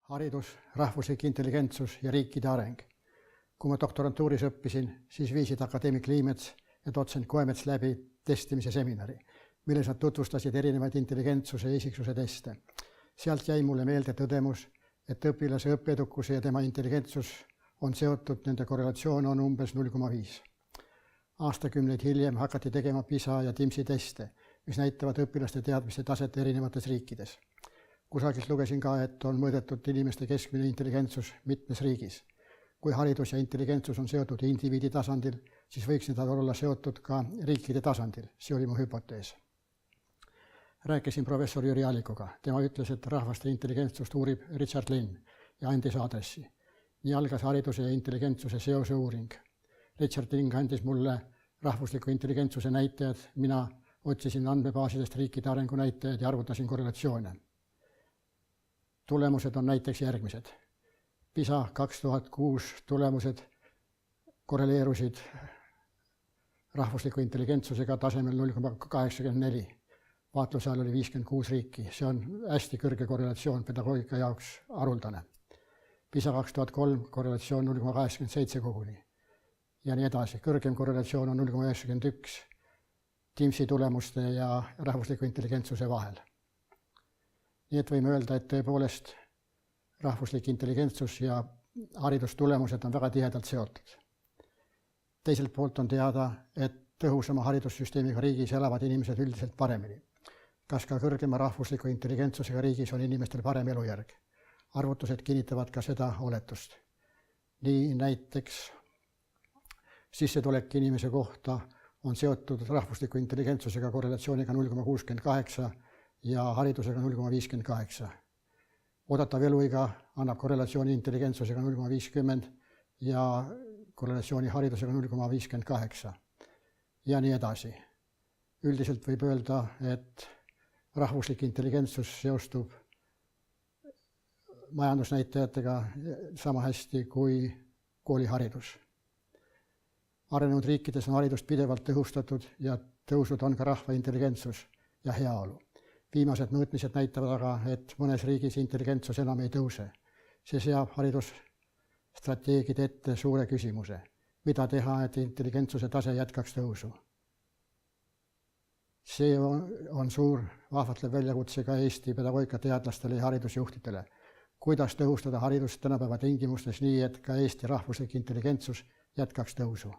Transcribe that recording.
haridus, rahvuslik intelligentsus ja riikide areng. Kui ma doktorantuuris õppisin, siis viisid akadeemik Liimets ja dotsent Koemets läbi testimise seminari, milles nad tutvustasid erinevaid intelligentsuse ja isiksuse teste. Sealt jäi mulle meelde tõdemus, et õpilase õppeedukuse ja tema intelligentsus on seotud, nende korrelatsioon on umbes 0,5. Aastakümneid hiljem hakati tegema PISA ja TIMSI teste, mis näitavad õpilaste teadmiste taset erinevates riikides. Kusagilt lugesin ka, et on mõõdetud inimeste keskmine intelligentsus mitmes riigis. Kui haridus ja intelligentsus on seotud indiviidi tasandil, siis võiks need olla seotud ka riikide tasandil. See oli mu hüpotees. Rääkisin professor Jüri Allikuga. Tema ütles, et rahvaste intelligentsust uurib Richard Lynn ja andis aadressi. Nii algas hariduse ja intelligentsuse seose uuring. Richard Lynn andis mulle rahvusliku intelligentsuse näitajad, mina otsisin andmebaasidest riikide arengu näitajaid ja arvutasin korrelatsioone. Tulemused on näiteks järgmised. PISA 2006 tulemused korreleerusid rahvusliku intelligentsusega tasemel 0,84. Vaatluse all oli 56 riiki. See on hästi kõrge korrelatsioon pedagoogika jaoks haruldane. PISA 2003 korrelatsioon 0,87 koguni. Ja nii edasi. Kõrgem korrelatsioon on 0,91 TIMSI tulemuste ja rahvusliku intelligentsuse vahel. Nii et võime öelda, et tõepoolest rahvuslik intelligentsus ja haridustulemused on väga tihedalt seotud. Teiselt poolt on teada, et tõhusama haridussüsteemiga riigis elavad inimesed üldiselt paremini. Kas ka kõrgema rahvusliku intelligentsusega riigis on inimestel parem elujärg? Arvutused kinnitavad ka seda oletust. Nii näiteks sissetulek inimese kohta on seotud rahvusliku intelligentsusega korrelatsiooniga 0,68 ja haridusega 0,58. Odatav eluiga annab korrelatsiooni intelligentsusega 0,50 ja korrelatsiooni haridusega 0,58 ja nii edasi. Üldiselt võib öelda, et rahvuslik intelligentsus seostub majandusnäitajatega sama hästi kui kooliharidus. Arenenud riikides on haridust pidevalt tõhustatud ja tõusnud on ka rahva intelligentsus ja heaolu. Viimased mõõtmised näitavad aga, et mõnes riigis intelligentsus enam ei tõuse. See seab haridusstrateegid ette suure küsimuse. Mida teha, et intelligentsuse tase jätkaks tõusu? See on suur vahvatlev väljakutse ka Eesti pedagoogikateadlastele ja haridusjuhtidele. Kuidas tõhustada haridust tänapäeva tingimustes nii, et ka Eesti rahvuslik intelligentsus jätkaks tõusu?